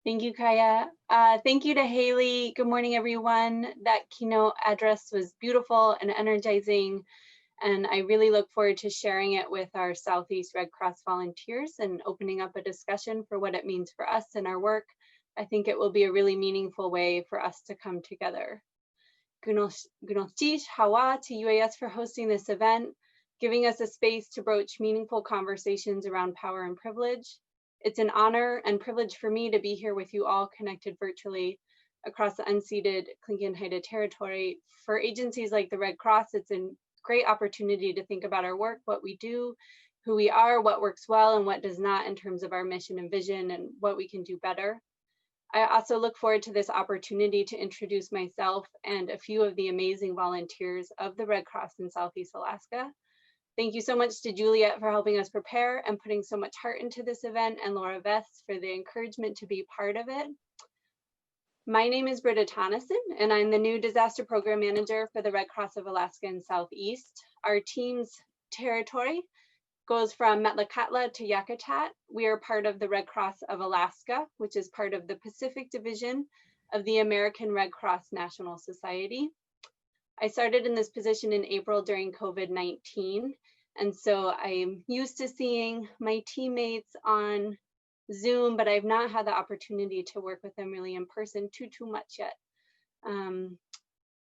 Thank you, Kaya. Thank you to Haley. Good morning, everyone. That keynote address was beautiful and energizing, and I really look forward to sharing it with our Southeast Red Cross volunteers and opening up a discussion for what it means for us and our work. I think it will be a really meaningful way for us to come together. Gnostish Hawa to UAS for hosting this event, giving us a space to broach meaningful conversations around power and privilege. It's an honor and privilege for me to be here with you all connected virtually across the unceded Tlingit territory. For agencies like the Red Cross, it's a great opportunity to think about our work, what we do, who we are, what works well and what does not in terms of our mission and vision and what we can do better. I also look forward to this opportunity to introduce myself and a few of the amazing volunteers of the Red Cross in Southeast Alaska. Thank you so much to Juliet for helping us prepare and putting so much heart into this event, and Laura Vest for the encouragement to be part of it. My name is Britta Tonnessen, and I'm the new Disaster Program Manager for the Red Cross of Alaska and Southeast. Our team's territory goes from Metlakatla to Yakutat. We are part of the Red Cross of Alaska, which is part of the Pacific Division of the American Red Cross National Society. I started in this position in April during COVID-19. And so I'm used to seeing my teammates on Zoom, but I've not had the opportunity to work with them really in person too much yet.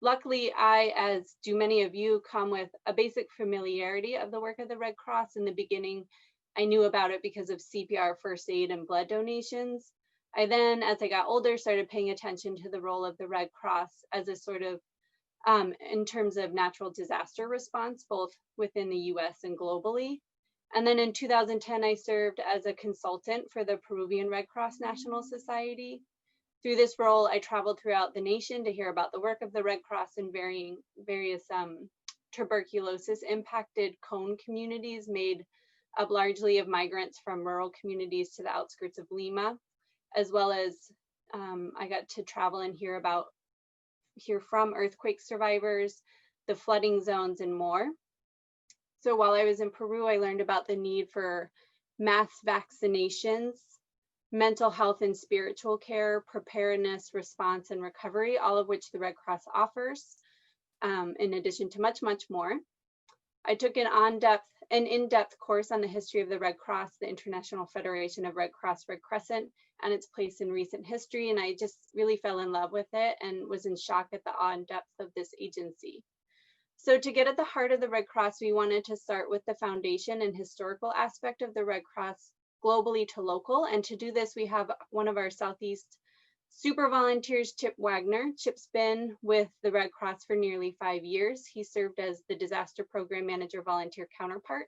Luckily, I, as do many of you, come with a basic familiarity of the work of the Red Cross. In the beginning, I knew about it because of CPR, first aid, and blood donations. I then, as I got older, started paying attention to the role of the Red Cross as a sort of in terms of natural disaster response, both within the US and globally. And then in 2010, I served as a consultant for the Peruvian Red Cross National Society. Through this role, I traveled throughout the nation to hear about the work of the Red Cross in various tuberculosis impacted cone communities made up largely of migrants from rural communities to the outskirts of Lima, as well as I got to travel and hear from earthquake survivors, the flooding zones, and more. So while I was in Peru, I learned about the need for mass vaccinations, mental health and spiritual care, preparedness, response, and recovery, all of which the Red Cross offers, in addition to much more. I took an in-depth course on the history of the Red Cross, the International Federation of Red Cross, Red Crescent, and its place in recent history. And I just really fell in love with it and was in shock at the awe and depth of this agency. So to get at the heart of the Red Cross, we wanted to start with the foundation and historical aspect of the Red Cross globally to local. And to do this, we have one of our Southeast super volunteers, Chip Wagner. Chip's been with the Red Cross for nearly 5 years. He served as the Disaster Program Manager volunteer counterpart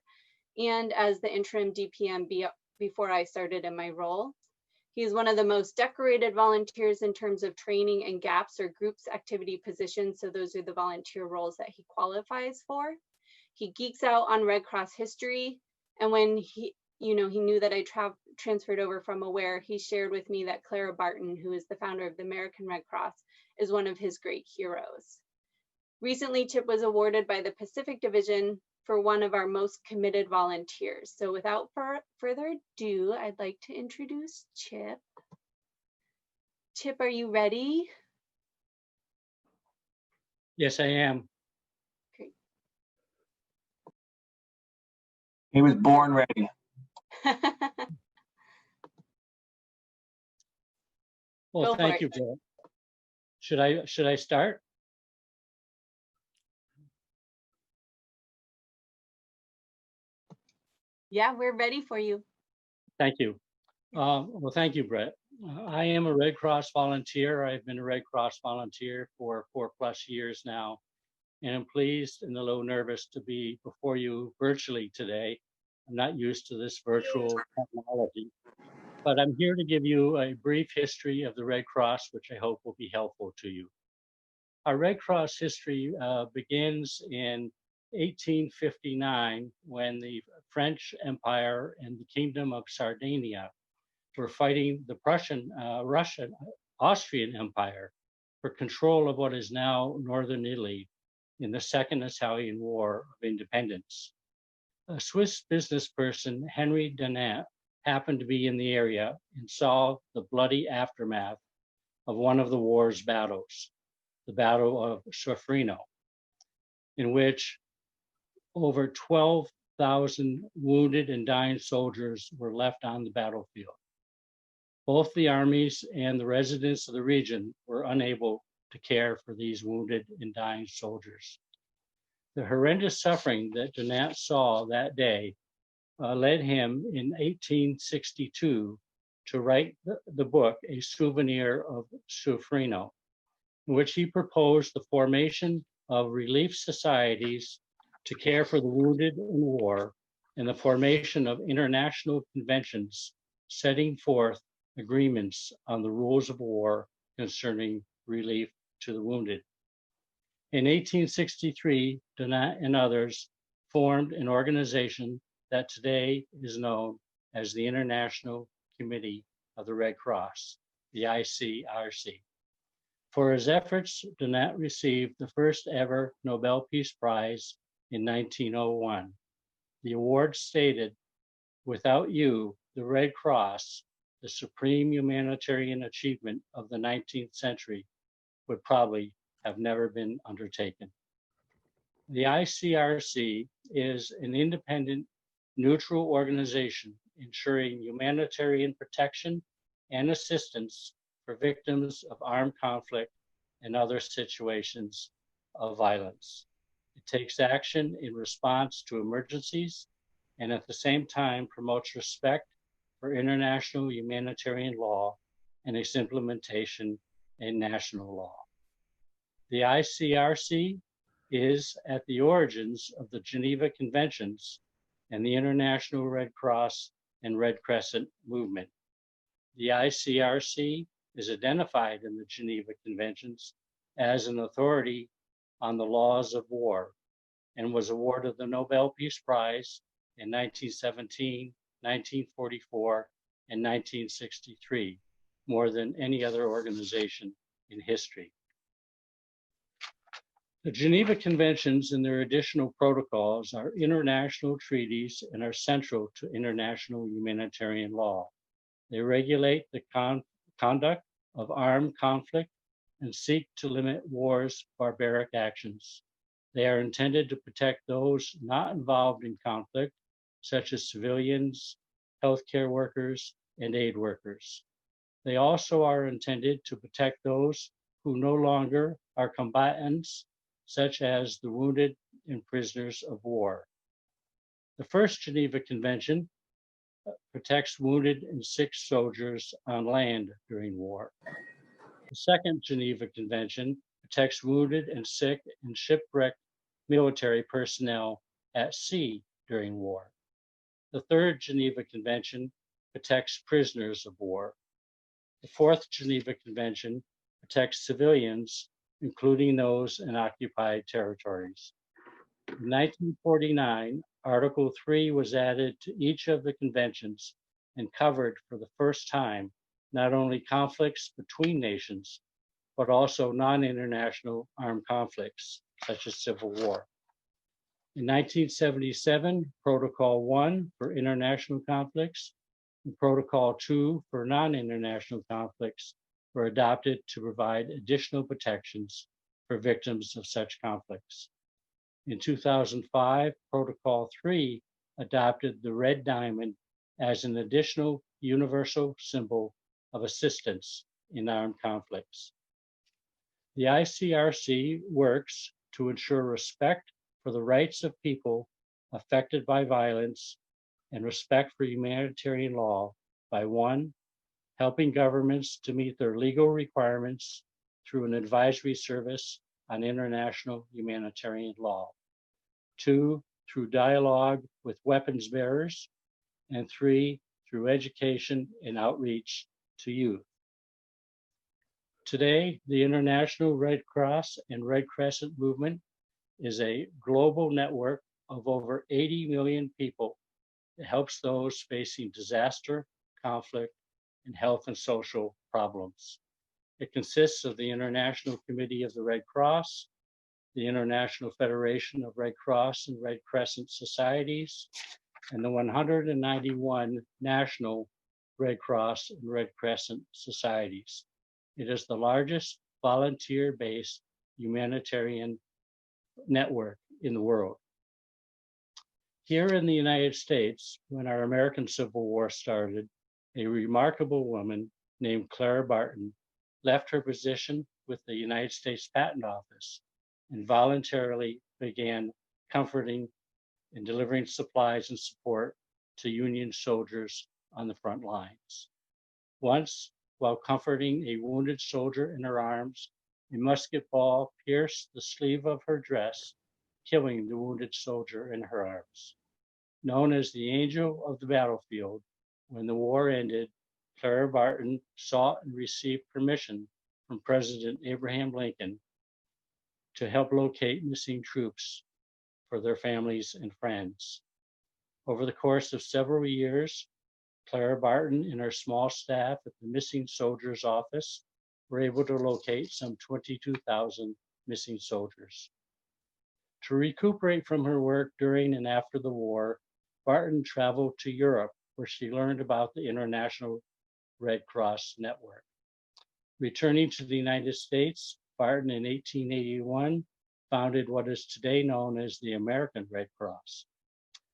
and as the interim DPM before I started in my role. He's one of the most decorated volunteers in terms of training and gaps or groups activity positions. So those are the volunteer roles that he qualifies for. He geeks out on Red Cross history. And when he knew that I transferred over from AWARE, he shared with me that Clara Barton, who is the founder of the American Red Cross, is one of his great heroes. Recently, Chip was awarded by the Pacific Division for one of our most committed volunteers. So without further ado, I'd like to introduce Chip. Chip, are you ready? Yes, I am. Great. He was born ready. Well, thank you, Britt. Should I start? Yeah, we're ready for you. Thank you. Well, thank you, Britt. I am a Red Cross volunteer. I've been a Red Cross volunteer for 4+ years now, and I'm pleased and a little nervous to be before you virtually today. I'm not used to this virtual technology, but I'm here to give you a brief history of the Red Cross, which I hope will be helpful to you. Our Red Cross history begins in 1859 when the French Empire and the Kingdom of Sardinia were fighting the Austrian Empire for control of what is now northern Italy in the Second Italian War of Independence. A Swiss business person, Henry Dunant, happened to be in the area and saw the bloody aftermath of one of the war's battles, the Battle of Sofrino, in which over 12,000 wounded and dying soldiers were left on the battlefield. Both the armies and the residents of the region were unable to care for these wounded and dying soldiers. The horrendous suffering that Donat saw that day led him in 1862 to write the book, A Souvenir of Sofrino, in which he proposed the formation of relief societies to care for the wounded in war and the formation of international conventions setting forth agreements on the rules of war concerning relief to the wounded. In 1863, Donat and others formed an organization that today is known as the International Committee of the Red Cross, the ICRC. For his efforts, Donat received the first ever Nobel Peace Prize in 1901. The award stated, "Without you, the Red Cross, the supreme humanitarian achievement of the 19th century, would probably have never been undertaken." The ICRC is an independent, neutral organization ensuring humanitarian protection and assistance for victims of armed conflict and other situations of violence. It takes action in response to emergencies and at the same time promotes respect for international humanitarian law and its implementation in national law. The ICRC is at the origins of the Geneva Conventions and the International Red Cross and Red Crescent movement. The ICRC is identified in the Geneva Conventions as an authority on the laws of war and was awarded the Nobel Peace Prize in 1917, 1944, and 1963, more than any other organization in history. The Geneva Conventions and their additional protocols are international treaties and are central to international humanitarian law. They regulate the conduct of armed conflict and seek to limit war's barbaric actions. They are intended to protect those not involved in conflict, such as civilians, healthcare workers, and aid workers. They also are intended to protect those who no longer are combatants, such as the wounded and prisoners of war. The first Geneva Convention protects wounded and sick soldiers on land during war. The second Geneva Convention protects wounded and sick and shipwrecked military personnel at sea during war. The third Geneva Convention protects prisoners of war. The fourth Geneva Convention protects civilians, including those in occupied territories. In 1949, Article 3 was added to each of the conventions and covered for the first time not only conflicts between nations, but also non-international armed conflicts, such as civil war. In 1977, Protocol 1 for international conflicts and Protocol 2 for non-international conflicts were adopted to provide additional protections for victims of such conflicts. In 2005, Protocol 3 adopted the red diamond as an additional universal symbol of assistance in armed conflicts. The ICRC works to ensure respect for the rights of people affected by violence and respect for humanitarian law by 1, helping governments to meet their legal requirements through an advisory service on international humanitarian law. 2, through dialogue with weapons bearers. And 3, through education and outreach to youth. Today, the International Red Cross and Red Crescent movement is a global network of over 80 million people that helps those facing disaster, conflict, and health and social problems. It consists of the International Committee of the Red Cross, the International Federation of Red Cross and Red Crescent Societies, and the 191 national Red Cross and Red Crescent societies. It is the largest volunteer-based humanitarian network in the world. Here in the United States, when our American Civil War started, a remarkable woman named Clara Barton left her position with the United States Patent Office and voluntarily began comforting and delivering supplies and support to Union soldiers on the front lines. Once, while comforting a wounded soldier in her arms, a musket ball pierced the sleeve of her dress, killing the wounded soldier in her arms. Known as the Angel of the Battlefield, when the war ended, Clara Barton sought and received permission from President Abraham Lincoln to help locate missing troops for their families and friends. Over the course of several years, Clara Barton and her small staff at the Missing Soldiers Office were able to locate some 22,000 missing soldiers. To recuperate from her work during and after the war, Barton traveled to Europe, where she learned about the International Red Cross Network. Returning to the United States, Barton in 1881 founded what is today known as the American Red Cross.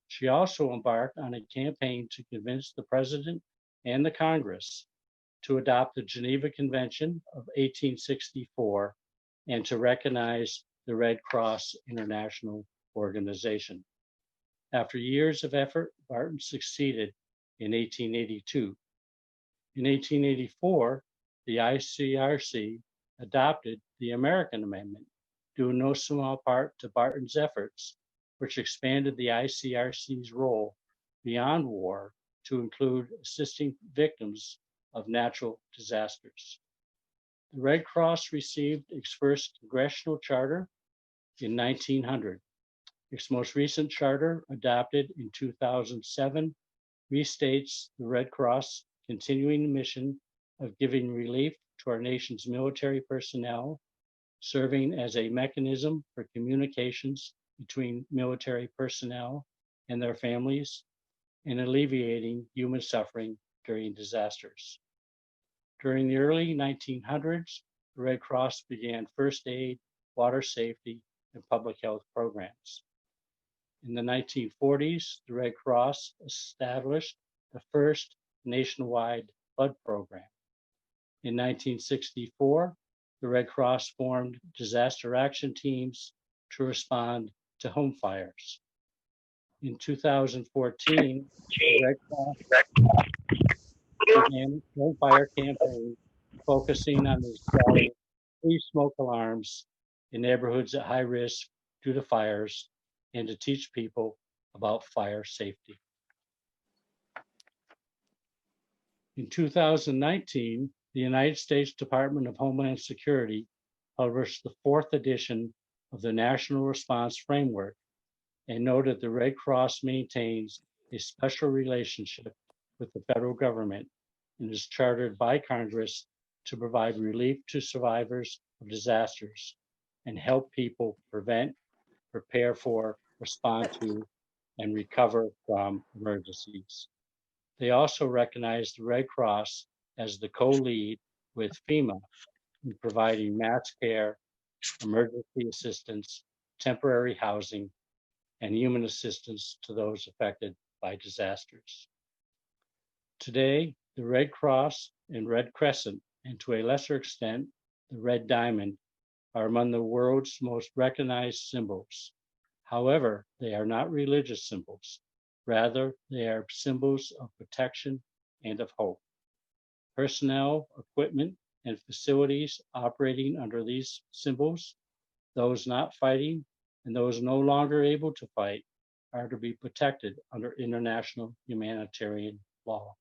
She also embarked on a campaign to convince the President and the Congress to adopt the Geneva Convention of 1864 and to recognize the Red Cross International Organization. After years of effort, Barton succeeded in 1882. In 1884, the ICRC adopted the American Amendment, due in no small part to Barton's efforts, which expanded the ICRC's role beyond war to include assisting victims of natural disasters. The Red Cross received its first congressional charter in 1900. Its most recent charter, adopted in 2007, restates the Red Cross' continuing mission of giving relief to our nation's military personnel, serving as a mechanism for communications between military personnel and their families, and alleviating human suffering during disasters. During the early 1900s, the Red Cross began first aid, water safety, and public health programs. In the 1940s, the Red Cross established the first nationwide blood program. In 1964, the Red Cross formed disaster action teams to respond to home fires. In 2014, the Red Cross began a home fire campaign focusing on installing free smoke alarms in neighborhoods at high risk due to fires and to teach people about fire safety. In 2019, the United States Department of Homeland Security published the 4th edition of the National Response Framework and noted the Red Cross maintains a special relationship with the federal government and is chartered by Congress to provide relief to survivors of disasters and help people prevent, prepare for, respond to, and recover from emergencies. They also recognize the Red Cross as the co-lead with FEMA in providing mass care, emergency assistance, temporary housing, and human assistance to those affected by disasters. Today, the Red Cross and Red Crescent, and to a lesser extent, the Red Diamond, are among the world's most recognized symbols. However, they are not religious symbols. Rather, they are symbols of protection and of hope. Personnel, equipment, and facilities operating under these symbols, those not fighting and those no longer able to fight, are to be protected under international humanitarian law.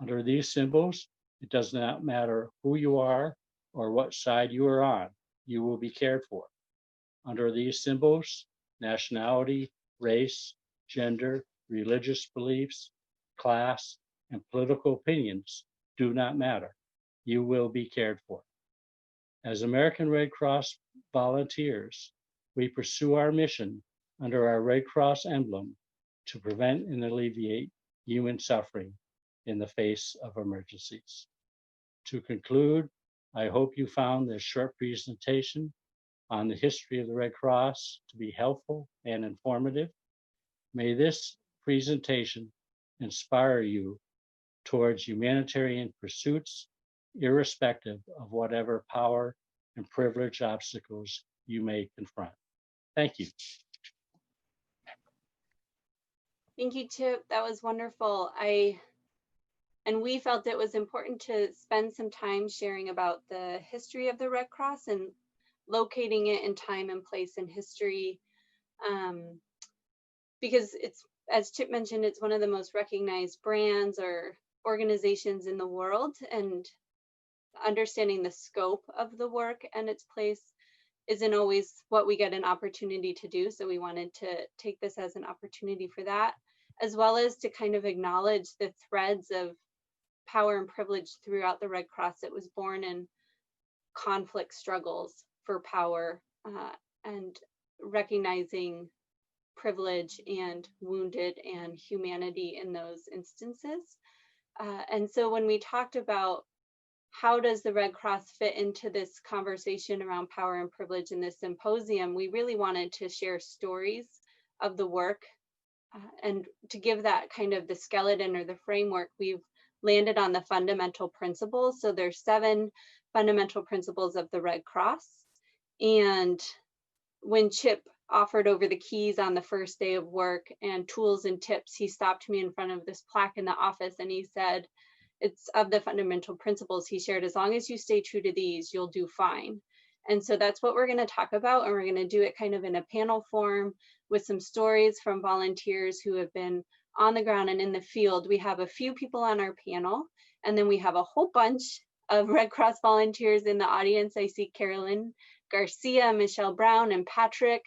Under these symbols, it does not matter who you are or what side you are on, you will be cared for. Under these symbols, nationality, race, gender, religious beliefs, class, and political opinions do not matter. You will be cared for. As American Red Cross volunteers, we pursue our mission under our Red Cross emblem to prevent and alleviate human suffering in the face of emergencies. To conclude, I hope you found this short presentation on the history of the Red Cross to be helpful and informative. May this presentation inspire you towards humanitarian pursuits, irrespective of whatever power and privilege obstacles you may confront. Thank you. Thank you, Chip. That was wonderful. And we felt it was important to spend some time sharing about the history of the Red Cross and locating it in time and place in history. Because it's, as Chip mentioned, it's one of the most recognized brands or organizations in the world, and understanding the scope of the work and its place isn't always what we get an opportunity to do. So we wanted to take this as an opportunity for that, as well as to kind of acknowledge the threads of power and privilege throughout the Red Cross. It was born in conflict struggles for power, and recognizing privilege and wounded and humanity in those instances. And so when we talked about how does the Red Cross fit into this conversation around power and privilege in this symposium, we really wanted to share stories of the work, and to give that kind of the skeleton or the framework, we've landed on the fundamental principles. So there's 7 fundamental principles of the Red Cross. And when Chip offered over the keys on the first day of work and tools and tips, he stopped me in front of this plaque in the office and he said, it's of the fundamental principles. He shared, as long as you stay true to these, you'll do fine. And so that's what we're going to talk about. And we're going to do it kind of in a panel form with some stories from volunteers who have been on the ground and in the field. We have a few people on our panel, and then we have a whole bunch of Red Cross volunteers in the audience. I see Carolyn Garcia, Michelle Brown, and Patrick.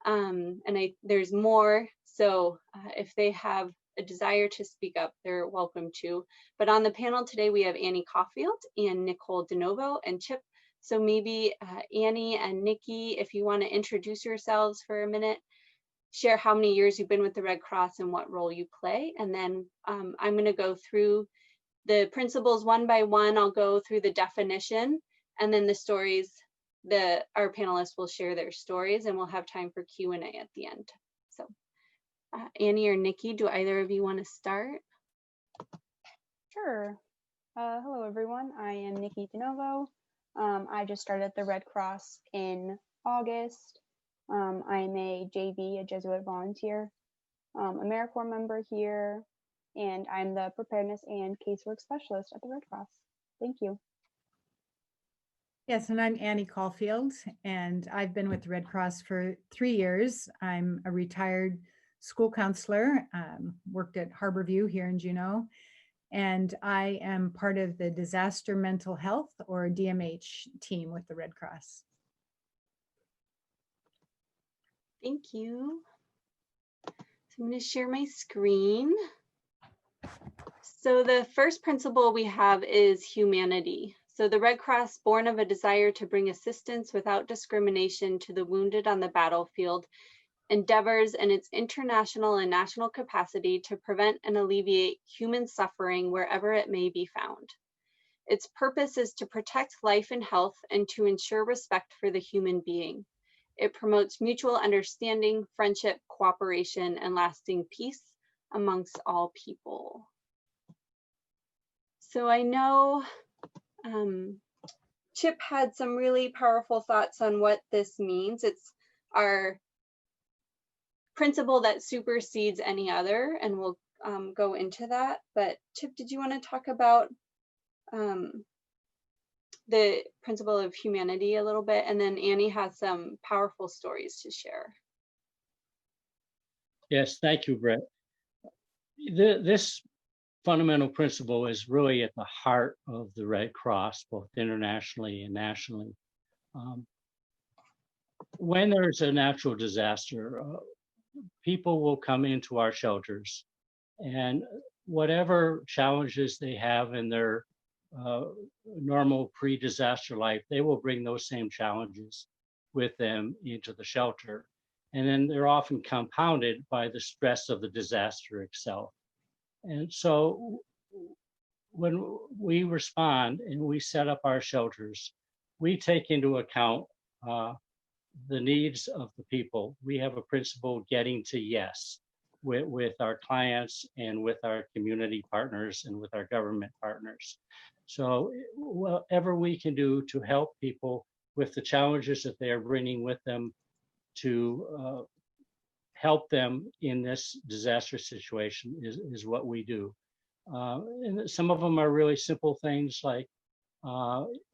There's more. So if they have a desire to speak up, they're welcome to. But on the panel today, we have Annie Caulfield and Nicole DeNovo and Chip. So maybe Annie and Nikki, if you want to introduce yourselves for a minute, share how many years you've been with the Red Cross and what role you play. And then I'm going to go through the principles one by one. I'll go through the definition, and then the stories. Our panelists will share their stories, and we'll have time for Q&A at the end. So Annie or Nikki, do either of you want to start? Sure. Hello, everyone. I am Nikki DeNovo. I just started at the Red Cross in August. I'm a JV, a Jesuit volunteer, AmeriCorps member here, and I'm the preparedness and casework specialist at the Red Cross. Thank you. Yes, and I'm Annie Caulfield, and I've been with the Red Cross for 3 years. I'm a retired school counselor, worked at Harborview here in Juneau, and I am part of the Disaster Mental Health, or DMH, team with the Red Cross. Thank you. So I'm going to share my screen. So the first principle we have is humanity. So the Red Cross, born of a desire to bring assistance without discrimination to the wounded on the battlefield, endeavors in its international and national capacity to prevent and alleviate human suffering wherever it may be found. Its purpose is to protect life and health and to ensure respect for the human being. It promotes mutual understanding, friendship, cooperation, and lasting peace amongst all people. So I know Chip had some really powerful thoughts on what this means. It's our principle that supersedes any other, and we'll go into that. But Chip, did you want to talk about the principle of humanity a little bit? And then Annie has some powerful stories to share. Yes, thank you, Britt. This fundamental principle is really at the heart of the Red Cross, both internationally and nationally. When there's a natural disaster, people will come into our shelters, and whatever challenges they have in their normal pre-disaster life, they will bring those same challenges with them into the shelter. and then they're often compounded by the stress of the disaster itself. And so when we respond and we set up our shelters, we take into account the needs of the people. We have a principle getting to yes with our clients and with our community partners and with our government partners. So whatever we can do to help people with the challenges that they are bringing with them to help them in this disaster situation is what we do. And some of them are really simple things like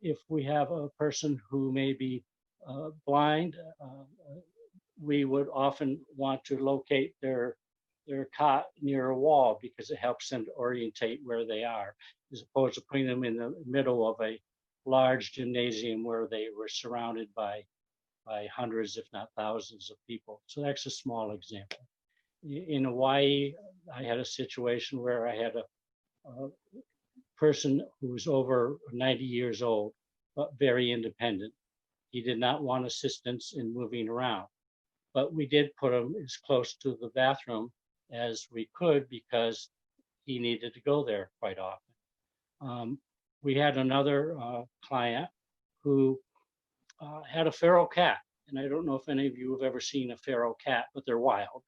if we have a person who may be blind, we would often want to locate their cot near a wall because it helps them to orientate where they are, as opposed to putting them in the middle of a large gymnasium where they were surrounded by hundreds, if not thousands of people. So that's a small example. In Hawaii, I had a situation where I had a person who was over 90 years old, but very independent. He did not want assistance in moving around, but we did put him as close to the bathroom as we could because he needed to go there quite often. We had another client who had a feral cat, and I don't know if any of you have ever seen a feral cat, but they're wild.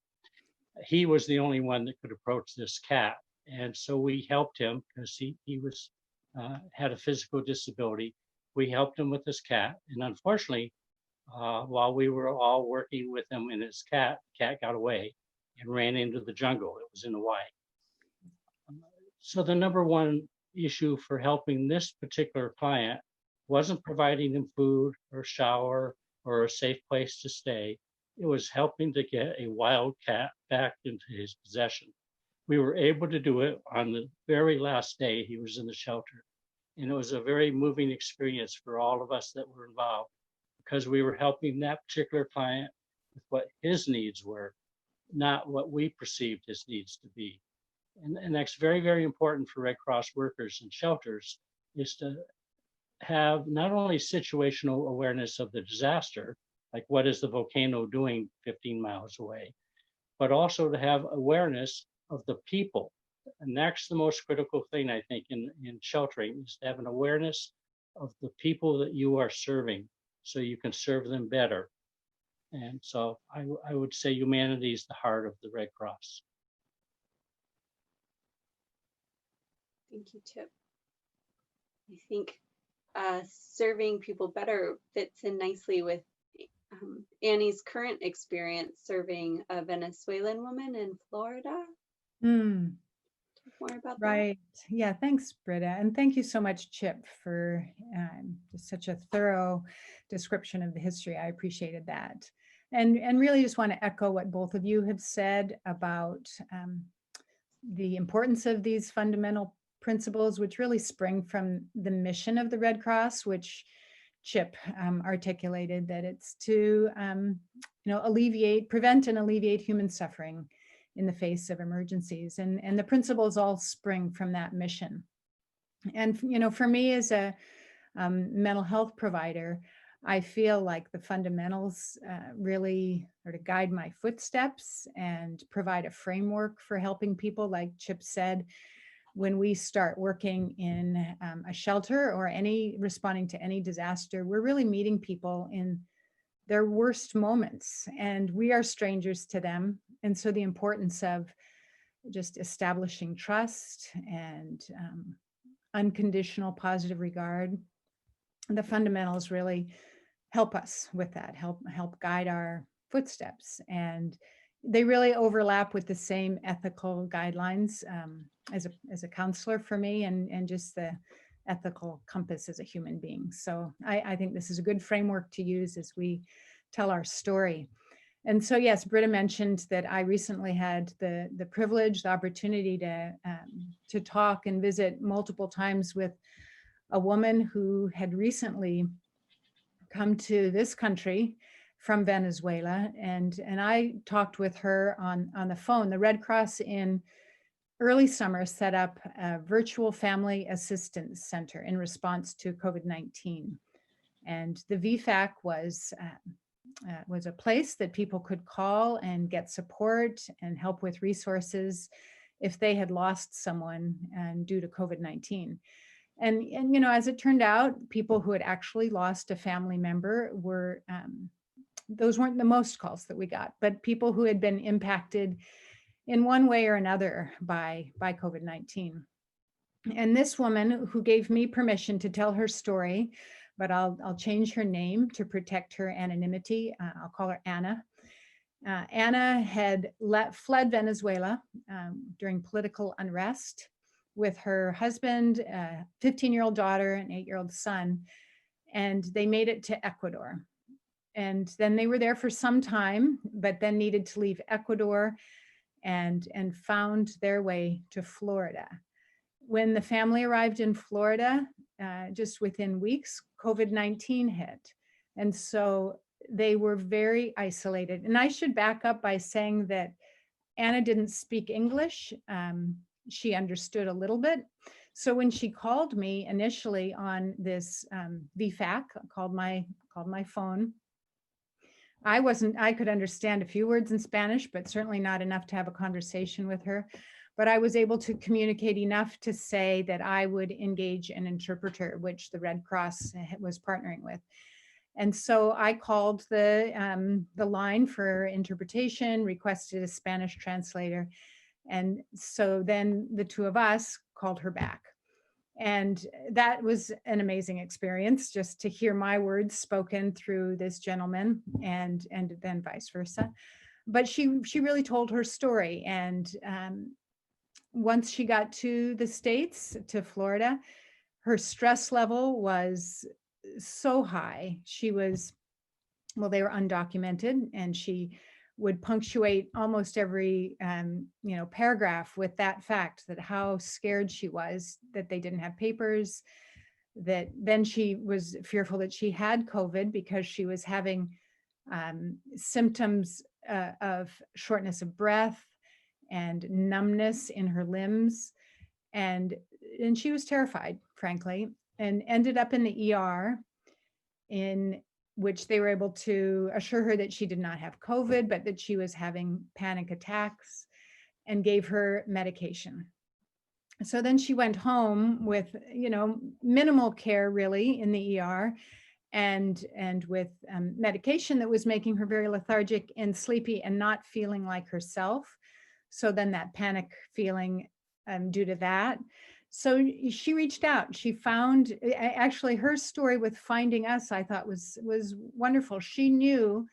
He was the only one that could approach this cat, and so we helped him because he was had a physical disability. We helped him with his cat, and unfortunately, while we were all working with him and his cat, the cat got away and ran into the jungle. It was in Hawaii. So the number one issue for helping this particular client wasn't providing him food or shower or a safe place to stay. It was helping to get a wild cat back into his possession. We were able to do it on the very last day he was in the shelter. And it was a very moving experience for all of us that were involved because we were helping that particular client with what his needs were, not what we perceived his needs to be. And that's very, very important for Red Cross workers and shelters, is to have not only situational awareness of the disaster, like what is the volcano doing 15 miles away, but also to have awareness of the people. And that's the most critical thing, I think, in sheltering, is to have an awareness of the people that you are serving so you can serve them better. And so I would say humanity is the heart of the Red Cross. Thank you, Chip. I think serving people better fits in nicely with Annie's current experience serving a Venezuelan woman in Florida. More about right. That? Yeah, thanks, Britta. And thank you so much, Chip, for just such a thorough description of the history. I appreciated that. And really just want to echo what both of you have said about the importance of these fundamental principles, which really spring from the mission of the Red Cross, which Chip articulated, that it's to alleviate, prevent and alleviate human suffering in the face of emergencies. And the principles all spring from that mission. And, for me as a mental health provider, I feel like the fundamentals really are to guide my footsteps and provide a framework for helping people. Like Chip said, when we start working in a shelter or responding to any disaster, we're really meeting people in their worst moments, and we are strangers to them. And so the importance of just establishing trust and unconditional positive regard, the fundamentals really help us with that, help guide our footsteps. And they really overlap with the same ethical guidelines as a counselor for me, and just the ethical compass as a human being. So I think this is a good framework to use as we tell our story. And so, yes, Britta mentioned that I recently had the privilege, the opportunity to talk and visit multiple times with a woman who had recently come to this country from Venezuela, and I talked with her on the phone. The Red Cross in early summer set up a virtual family assistance center in response to COVID-19. And the VFAC was was a place that people could call and get support and help with resources if they had lost someone and due to COVID-19. And you know, as it turned out, people who had actually lost a family member were, those weren't the most calls that we got, but people who had been impacted in one way or another by COVID-19. And this woman who gave me permission to tell her story, but I'll change her name to protect her anonymity. I'll call her Anna. Anna had fled Venezuela during political unrest with her husband, a 15-year-old daughter, an 8-year-old son, and they made it to Ecuador. And then they were there for some time, but then needed to leave Ecuador and found their way to Florida. When the family arrived in Florida, just within weeks, COVID-19 hit. And so they were very isolated. And I should back up by saying that Anna didn't speak English. She understood a little bit. So when she called me initially on this VFAC, called my phone, I could understand a few words in Spanish, but certainly not enough to have a conversation with her. But I was able to communicate enough to say that I would engage an interpreter, which the Red Cross was partnering with. And so I called the line for interpretation, requested a Spanish translator. And so then the two of us called her back. And that was an amazing experience, just to hear my words spoken through this gentleman and then vice versa. But she really told her story. And once she got to the States, to Florida, her stress level was so high. She was, well, they were undocumented, and she would punctuate almost every paragraph with that fact, that how scared she was that they didn't have papers, that then she was fearful that she had COVID because she was having symptoms of shortness of breath and numbness in her limbs. And she was terrified, frankly, and ended up in the ER, in which they were able to assure her that she did not have COVID, but that she was having panic attacks, and gave her medication. So then she went home with, minimal care really in the ER, and with medication that was making her very lethargic and sleepy and not feeling like herself. So then that panic feeling due to that. So she reached out. She found, actually her story with finding us, I thought was wonderful. She knew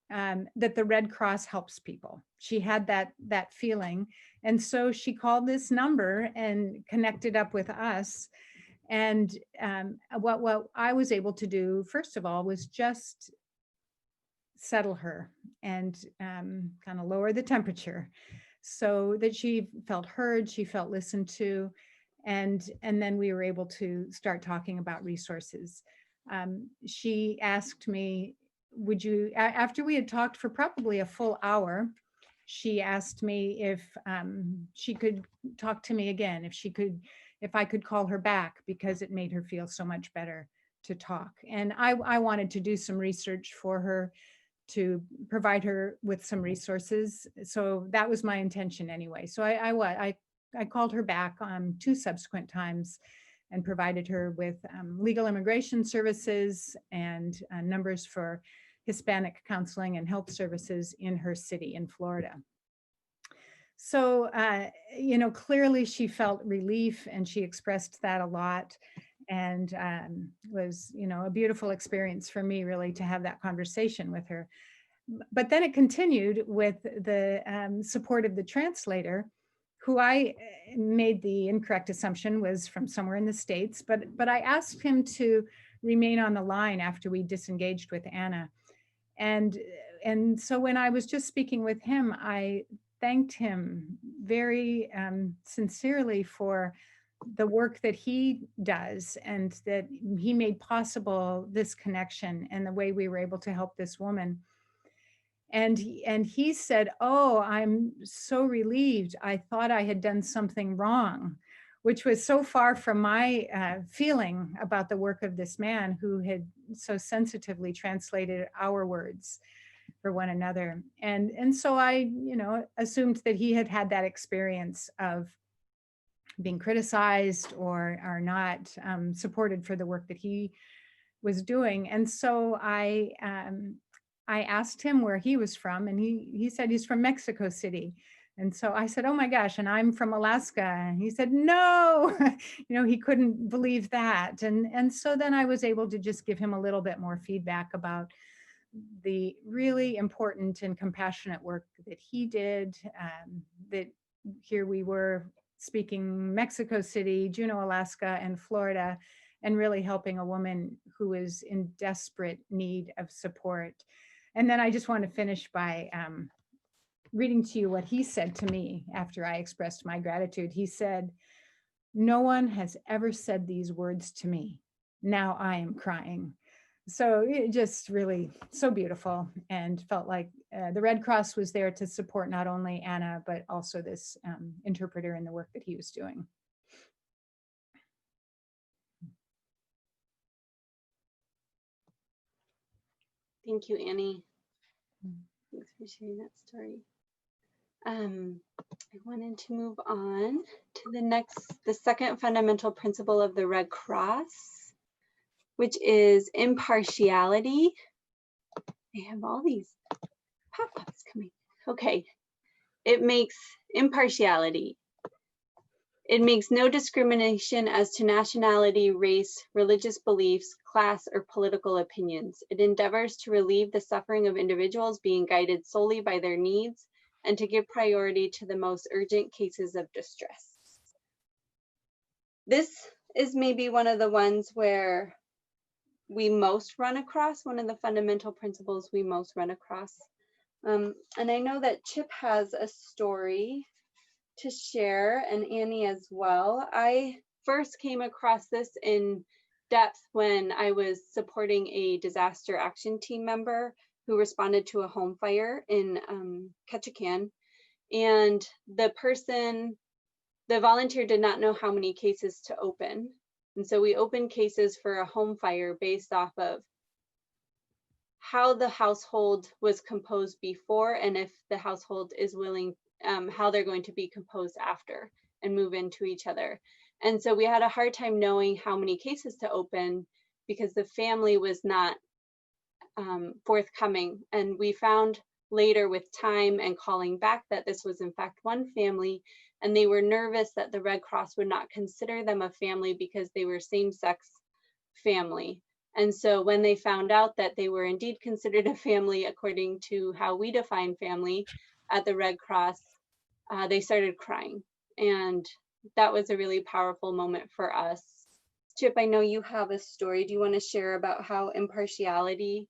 that the Red Cross helps people. She had that feeling. And so she called this number and connected up with us. And what I was able to do, first of all, was just settle her and kind of lower the temperature so that she felt heard, she felt listened to. And then we were able to start talking about resources. She asked me, would you, after we had talked for probably a full hour, she asked me if she could talk to me again, if I could call her back, because it made her feel so much better to talk. And I wanted to do some research for her to provide her with some resources. So that was my intention anyway. So I called her back 2 subsequent times and provided her with legal immigration services and numbers for Hispanic counseling and health services in her city in Florida. So, clearly she felt relief, and she expressed that a lot, and was, a beautiful experience for me really to have that conversation with her. But then it continued with the support of the translator, who I made the incorrect assumption was from somewhere in the States, but I asked him to remain on the line after we disengaged with Anna. And so when I was just speaking with him, I thanked him very sincerely for the work that he does, and that he made possible this connection and the way we were able to help this woman. And he said, "Oh, I'm so relieved. I thought I had done something wrong," which was so far from my feeling about the work of this man who had so sensitively translated our words for one another. And so I, assumed that he had had that experience of being criticized or not supported for the work that he was doing. And so I asked him where he was from, and he said he's from Mexico City. And so I said, oh my gosh, and I'm from Alaska. And he said, no, he couldn't believe that. And so then I was able to just give him a little bit more feedback about the really important and compassionate work that he did, that here we were speaking Mexico City, Juneau, Alaska, and Florida, and really helping a woman who is in desperate need of support. And then I just want to finish by reading to you what he said to me after I expressed my gratitude. He said, "No one has ever said these words to me. Now I am crying." So it just really so beautiful, and felt like the Red Cross was there to support not only Anna, but also this interpreter in the work that he was doing. Thank you, Annie. Thanks for sharing that story. I wanted to move on to the second fundamental principle of the Red Cross, which is impartiality. I have all these pop-ups coming. Okay, it makes impartiality. It makes no discrimination as to nationality, race, religious beliefs, class, or political opinions. It endeavors to relieve the suffering of individuals being guided solely by their needs and to give priority to the most urgent cases of distress. This is maybe one of the ones where we most run across, one of the fundamental principles we most run across. And I know that Chip has a story to share, and Annie as well. I first came across this in depth when I was supporting a disaster action team member who responded to a home fire in Ketchikan. And the volunteer did not know how many cases to open. And so we opened cases for a home fire based off of how the household was composed before, and if the household is willing, how they're going to be composed after and move into each other. And so we had a hard time knowing how many cases to open because the family was not forthcoming. And we found later with time and calling back that this was in fact one family, and they were nervous that the Red Cross would not consider them a family because they were same-sex family. And so when they found out that they were indeed considered a family according to how we define family at the Red Cross, they started crying. And that was a really powerful moment for us. Chip, I know you have a story. Do you want to share about how impartiality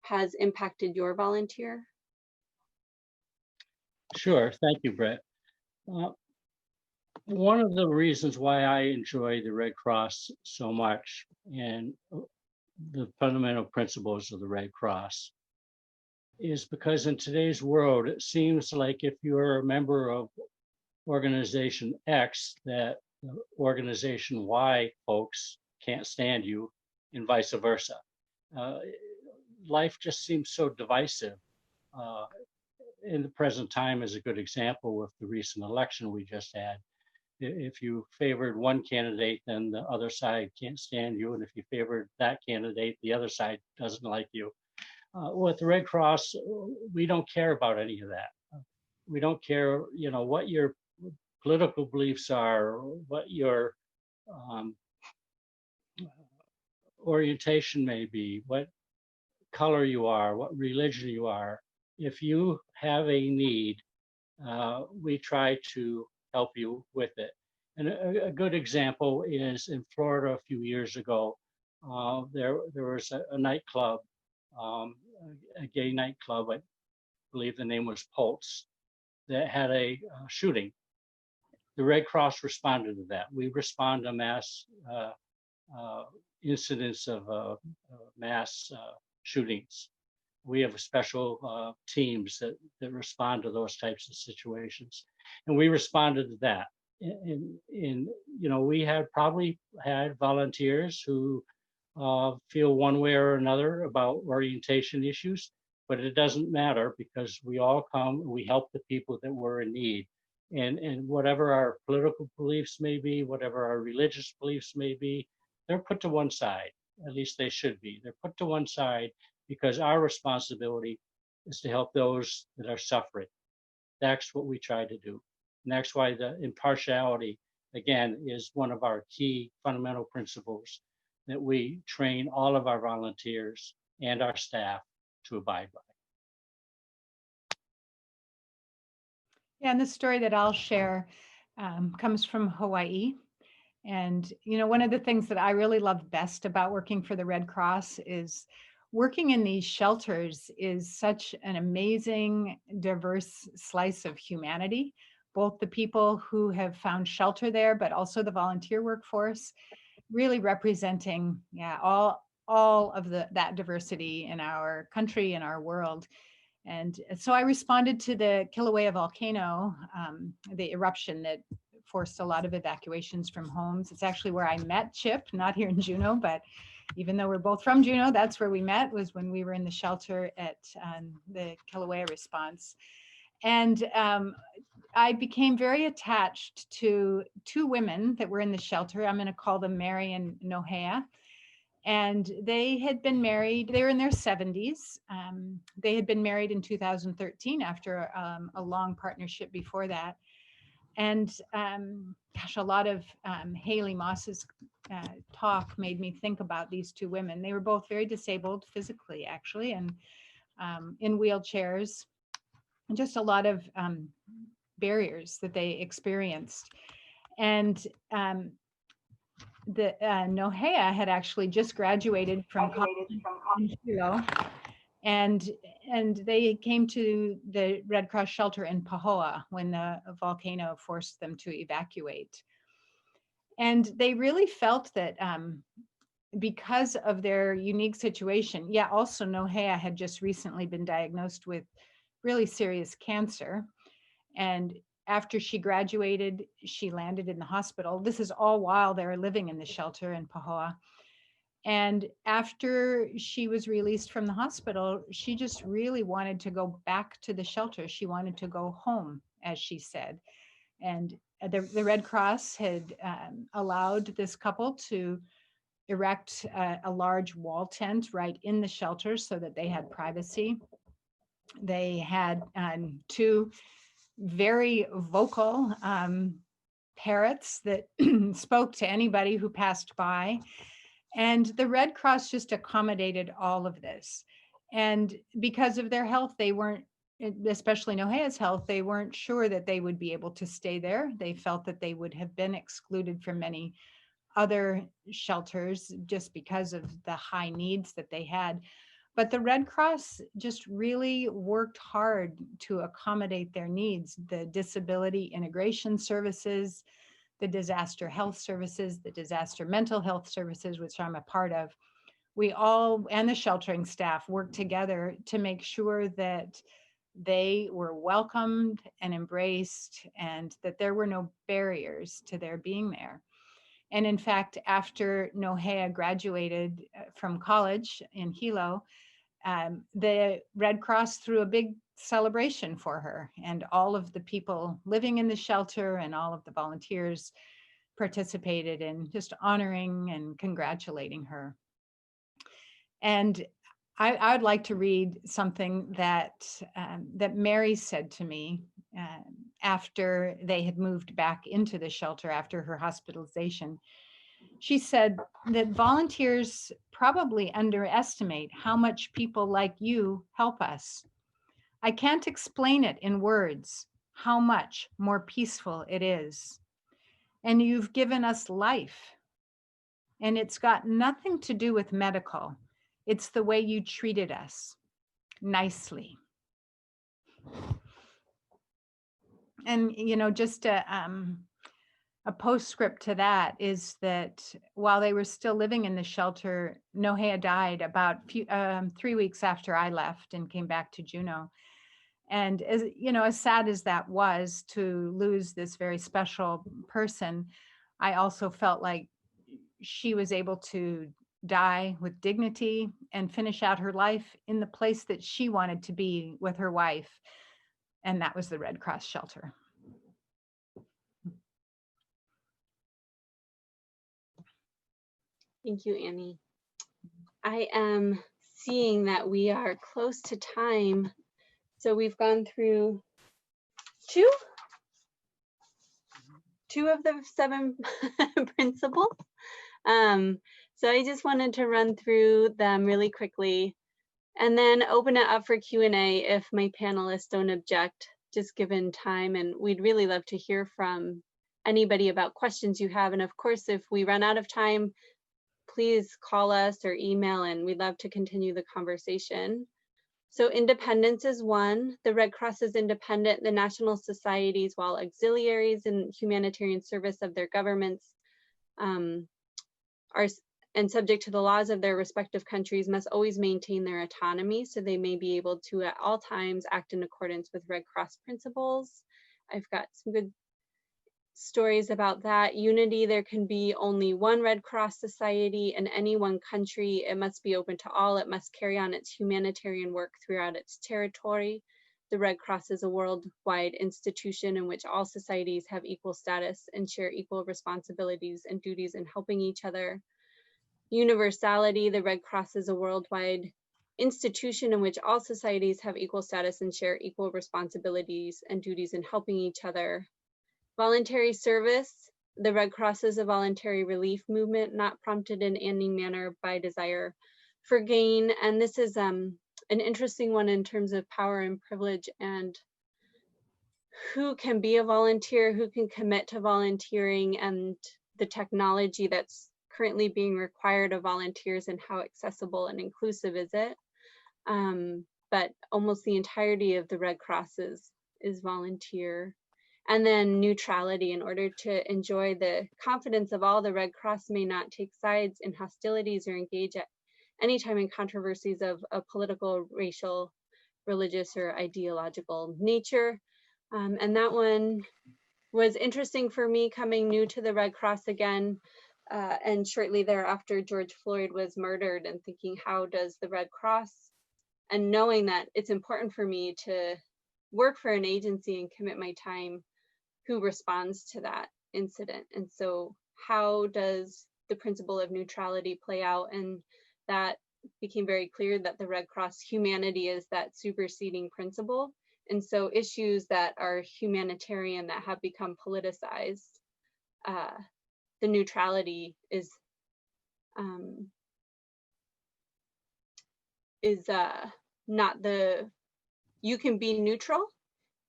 has impacted your volunteer? Sure, thank you, Britt. One of the reasons why I enjoy the Red Cross so much and the fundamental principles of the Red Cross is because in today's world, it seems like if you're a member of organization X, that organization Y folks can't stand you, and vice versa. Life just seems so divisive. In the present time is a good example with the recent election we just had. If you favored one candidate, then the other side can't stand you. And if you favored that candidate, the other side doesn't like you. With the Red Cross, we don't care about any of that. We don't care, what your political beliefs are, what your orientation may be, what color you are, what religion you are. If you have a need, we try to help you with it. And a good example is in Florida a few years ago, there was a nightclub, a gay nightclub, I believe the name was Pulse, that had a shooting. The Red Cross responded to that. We respond to mass incidents of mass shootings. We have special teams that respond to those types of situations. And we responded to that. we had probably had volunteers who feel one way or another about orientation issues, but it doesn't matter because we all come, we help the people that were in need. And whatever our political beliefs may be, whatever our religious beliefs may be, they're put to one side. At least they should be. They're put to one side because our responsibility is to help those that are suffering. That's what we try to do. And that's why the impartiality, again, is one of our key fundamental principles that we train all of our volunteers and our staff to abide by. Yeah, and the story that I'll share comes from Hawaii. And, one of the things that I really love best about working for the Red Cross is working in these shelters is such an amazing, diverse slice of humanity, both the people who have found shelter there, but also the volunteer workforce, really representing, all of that diversity in our country and our world. And so I responded to the Kilauea volcano, the eruption that forced a lot of evacuations from homes. It's actually where I met Chip, not here in Juneau, but even though we're both from Juneau, that's where we met, was when we were in the shelter at the Kilauea response. And I became very attached to two women that were in the shelter. I'm going to call them Mary and Nohea. And they had been married, they were in their 70s. They had been married in 2013 after a long partnership before that. And gosh, a lot of Haley Moss's talk made me think about these two women. They were both very disabled physically, actually, and in wheelchairs, and just a lot of barriers that they experienced. And the Nohea had actually just graduated from college in Hilo, and they came to the Red Cross shelter in Pahoa when the volcano forced them to evacuate. And they really felt that because of their unique situation, also Nohea had just recently been diagnosed with really serious cancer. And after she graduated, she landed in the hospital. This is all while they were living in the shelter in Pahoa. And after she was released from the hospital, she just really wanted to go back to the shelter. She wanted to go home, as she said. And the Red Cross had allowed this couple to erect a large wall tent right in the shelter so that they had privacy. They had two very vocal parrots that spoke to anybody who passed by. And the Red Cross just accommodated all of this. And because of their health, they weren't, especially Nohea's health, they weren't sure that they would be able to stay there. They felt that they would have been excluded from many other shelters just because of the high needs that they had. But the Red Cross just really worked hard to accommodate their needs. The disability integration services, the disaster health services, the disaster mental health services, which I'm a part of, we all, and the sheltering staff, worked together to make sure that they were welcomed and embraced and that there were no barriers to their being there. And in fact, after Nohea graduated from college in Hilo, the Red Cross threw a big celebration for her, and all of the people living in the shelter and all of the volunteers participated in just honoring and congratulating her. And I would like to read something that Mary said to me after they had moved back into the shelter after her hospitalization. She said that volunteers probably underestimate how much people like you help us. I can't explain it in words, how much more peaceful it is. And you've given us life. And it's got nothing to do with medical. It's the way you treated us nicely. And, just a postscript to that is that while they were still living in the shelter, Nohea died about 3 weeks after I left and came back to Juneau. And as you know, as sad as that was to lose this very special person, I also felt like she was able to die with dignity and finish out her life in the place that she wanted to be with her wife. And that was the Red Cross shelter. Thank you, Annie. I am seeing that we are close to time. So we've gone through two of the 7 principles. So I just wanted to run through them really quickly and then open it up for Q&A if my panelists don't object, just given time. And we'd really love to hear from anybody about questions you have. And of course, if we run out of time, please call us or email, and we'd love to continue the conversation. So independence is 1. The Red Cross is independent. The national societies, while auxiliaries in humanitarian service of their governments, are and subject to the laws of their respective countries, must always maintain their autonomy, so they may be able to at all times act in accordance with Red Cross principles. I've got some good stories about that. Unity, there can be only one Red Cross society in any one country. It must be open to all. It must carry on its humanitarian work throughout its territory. The Red Cross is a worldwide institution in which all societies have equal status and share equal responsibilities and duties in helping each other. Universality, the Red Cross is a worldwide institution in which all societies have equal status and share equal responsibilities and duties in helping each other. Voluntary service, the Red Cross is a voluntary relief movement, not prompted in any manner by desire for gain. And this is an interesting one in terms of power and privilege and who can be a volunteer, who can commit to volunteering, and the technology that's currently being required of volunteers and how accessible and inclusive is it. But almost the entirety of the Red Cross is volunteer. And then neutrality, in order to enjoy the confidence of all, the Red Cross may not take sides in hostilities or engage at any time in controversies of a political, racial, religious, or ideological nature. And that one was interesting for me, coming new to the Red Cross again. And shortly thereafter, George Floyd was murdered, and thinking, how does the Red Cross, and knowing that it's important for me to work for an agency and commit my time, who responds to that incident. And so how does the principle of neutrality play out? And that became very clear that the Red Cross humanity is that superseding principle. And so issues that are humanitarian that have become politicized, the neutrality is not the, you can be neutral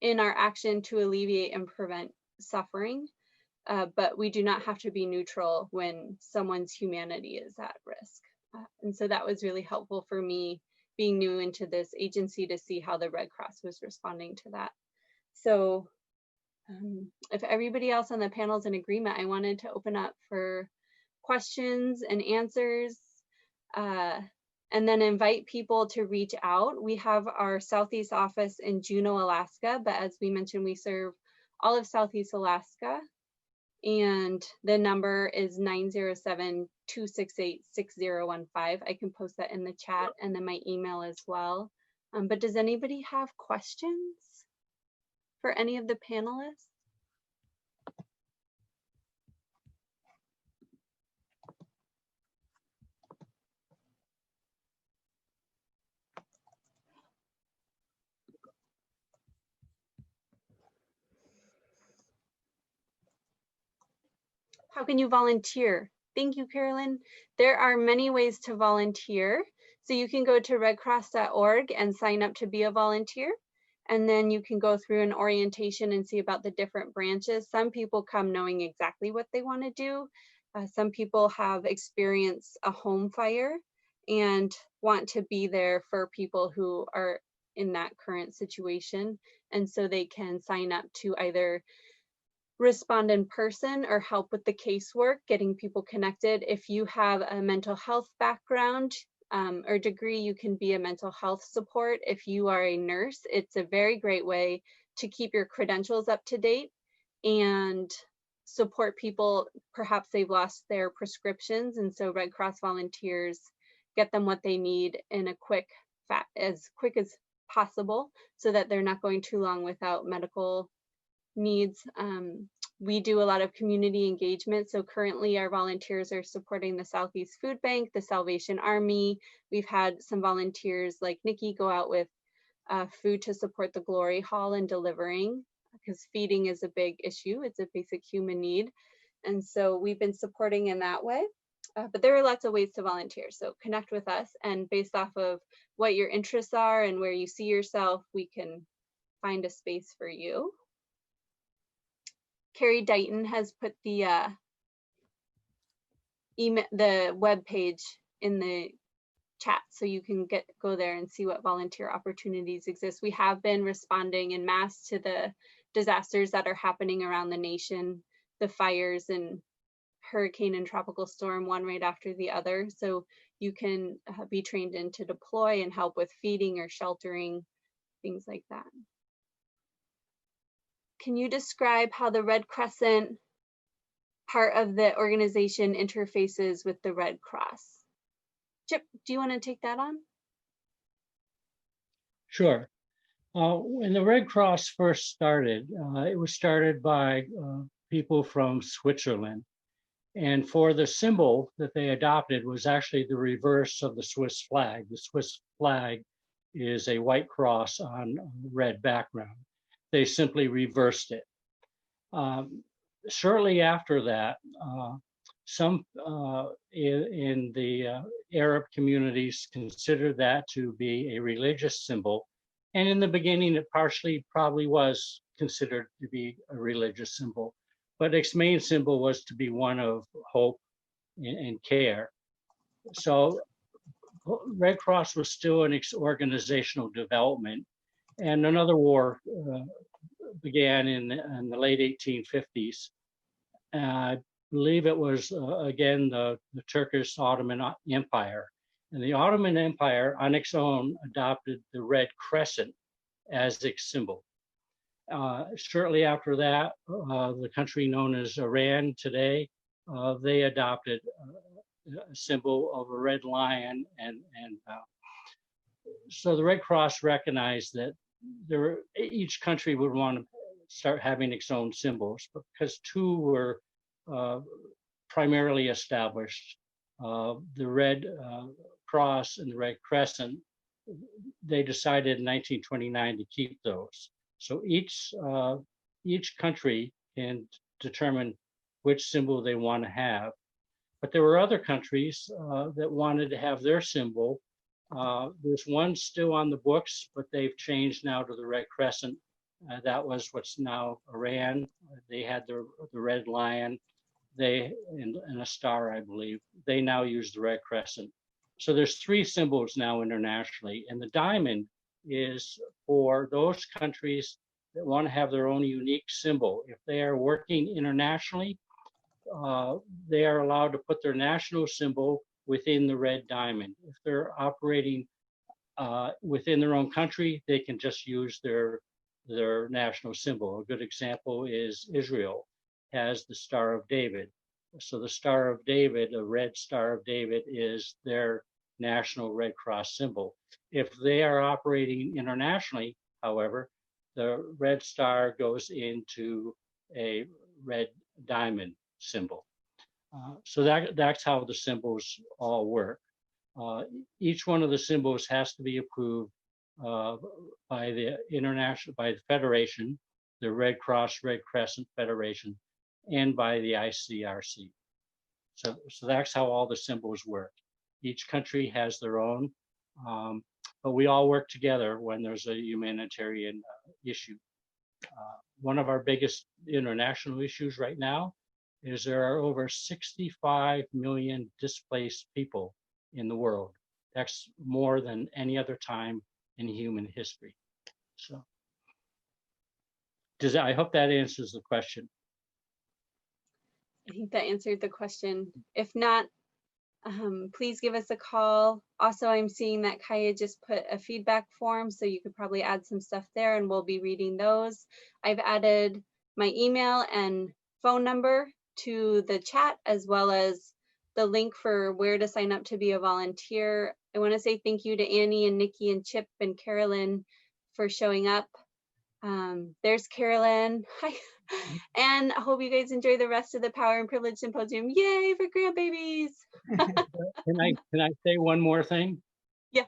in our action to alleviate and prevent suffering, but we do not have to be neutral when someone's humanity is at risk. And so that was really helpful for me, being new into this agency, to see how the Red Cross was responding to that. So if everybody else on the panel is in agreement, I wanted to open up for questions and answers. And then invite people to reach out. We have our Southeast office in Juneau, Alaska, but as we mentioned, we serve all of Southeast Alaska. And the number is 907-268-6015. I can post that in the chat, and then my email as well. But does anybody have questions for any of the panelists? How can you volunteer? Thank you, Carolyn. There are many ways to volunteer. So you can go to redcross.org and sign up to be a volunteer. And then you can go through an orientation and see about the different branches. Some people come knowing exactly what they want to do. Some people have experienced a home fire and want to be there for people who are in that current situation. And so they can sign up to either respond in person or help with the casework, getting people connected. If you have a mental health background, or degree, you can be a mental health support. If you are a nurse, it's a very great way to keep your credentials up to date and support people. Perhaps they've lost their prescriptions, and so Red Cross volunteers get them what they need in a as quick as possible, so that they're not going too long without medical needs. We do a lot of community engagement. So currently our volunteers are supporting the Southeast Food Bank, the Salvation Army. We've had some volunteers like Nikki go out with food to support the Glory Hall and delivering, because feeding is a big issue. It's a basic human need. And so we've been supporting in that way. But there are lots of ways to volunteer. So connect with us, and based off of what your interests are and where you see yourself, we can find a space for you. Carrie Dighton has put the web page in the chat, so you can go there and see what volunteer opportunities exist. We have been responding en masse to the disasters that are happening around the nation, the fires and hurricane and tropical storm, one right after the other. So you can be trained in to deploy and help with feeding or sheltering, things like that. Can you describe how the Red Crescent part of the organization interfaces with the Red Cross? Chip, do you want to take that on? Sure. When the Red Cross first started, it was started by people from Switzerland. And for the symbol that they adopted was actually the reverse of the Swiss flag. The Swiss flag is a white cross on a red background. They simply reversed it. Shortly after that, some in the Arab communities considered that to be a religious symbol. And in the beginning, it partially probably was considered to be a religious symbol, but its main symbol was to be one of hope and care. So Red Cross was still in its organizational development. And another war began in the late 1850s. I believe it was, again, the Turkish Ottoman Empire. And the Ottoman Empire on its own adopted the Red Crescent as its symbol. Shortly after that, the country known as Iran today, they adopted a symbol of a red lion. And so the Red Cross recognized that each country would want to start having its own symbols, because two were primarily established. The Red Cross and the Red Crescent, they decided in 1929 to keep those. So each country can determine which symbol they want to have. But there were other countries that wanted to have their symbol. There's one still on the books, but they've changed now to the Red Crescent. That was what's now Iran. They had the red lion, and a star, I believe. They now use the Red Crescent. So there's three symbols now internationally, and the diamond is for those countries that want to have their own unique symbol. If they are working internationally, they are allowed to put their national symbol within the red diamond. If they're operating within their own country, they can just use their national symbol. A good example is Israel has the Star of David. So the Star of David, a red Star of David, is their national Red Cross symbol. If they are operating internationally, however, the red star goes into a red diamond symbol. So that's how the symbols all work. Each one of the symbols has to be approved by the Federation, the Red Cross, Red Crescent Federation, and by the ICRC. So that's how all the symbols work. Each country has their own, but we all work together when there's a humanitarian issue. One of our biggest international issues right now is there are over 65 million displaced people in the world. That's more than any other time in human history. So I hope that answers the question. I think that answered the question. If not, please give us a call. Also, I'm seeing that Kaya just put a feedback form, so you could probably add some stuff there and we'll be reading those. I've added my email and phone number to the chat, as well as the link for where to sign up to be a volunteer. I want to say thank you to Annie and Nikki and Chip and Carolyn for showing up. There's Carolyn. Hi. And I hope you guys enjoy the rest of the Power and Privilege Symposium. Yay for grandbabies. Can I say one more thing? Yeah.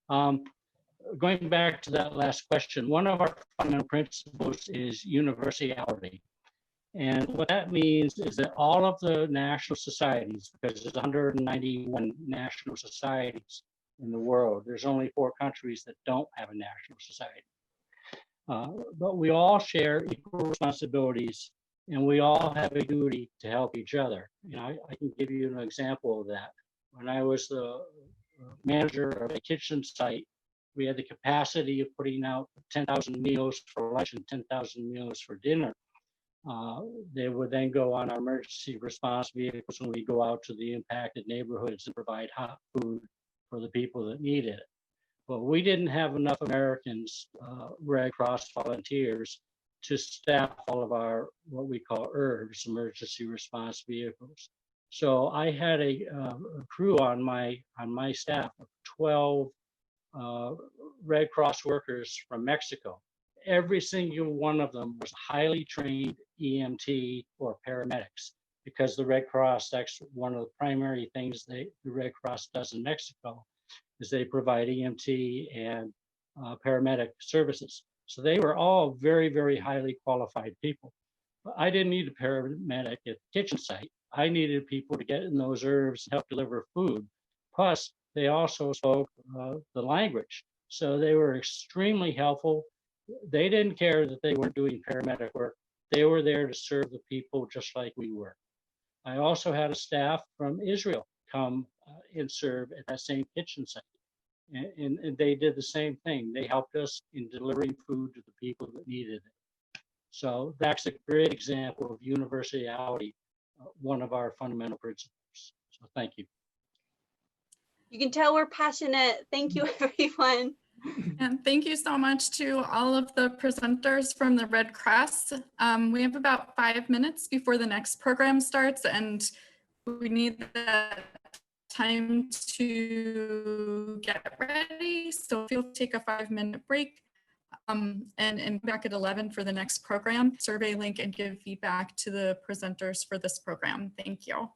Going back to that last question, one of our fundamental principles is universality. And what that means is that all of the national societies, because there's 191 national societies in the world, there's only 4 countries that don't have a national society. But we all share equal responsibilities, and we all have a duty to help each other. You know, I can give you an example of that. When I was the manager of a kitchen site, we had the capacity of putting out 10,000 meals for lunch and 10,000 meals for dinner. They would then go on our emergency response vehicles when we go out to the impacted neighborhoods and provide hot food for the people that needed it. But we didn't have enough Americans, Red Cross volunteers, to staff all of our what we call ERVs, emergency response vehicles. So I had a crew on my staff of 12 Red Cross workers from Mexico. Every single one of them was highly trained EMT or paramedics, because the Red Cross, that's one of the primary things the Red Cross does in Mexico, is they provide EMT and paramedic services. So they were all very, very highly qualified people. But I didn't need a paramedic at the kitchen site. I needed people to get in those ERVs and help deliver food. Plus, they also spoke the language. So they were extremely helpful. They didn't care that they weren't doing paramedic work. They were there to serve the people just like we were. I also had a staff from Israel come and serve at that same kitchen site. And they did the same thing. They helped us in delivering food to the people that needed it. So that's a great example of universality, one of our fundamental principles. So thank you. You can tell we're passionate. Thank you, everyone. And thank you so much to all of the presenters from the Red Cross. We have about 5 minutes before the next program starts, and we need that time to get ready. So if you'll take a 5-minute break and back at 11 for the next program, survey link and give feedback to the presenters for this program. Thank you.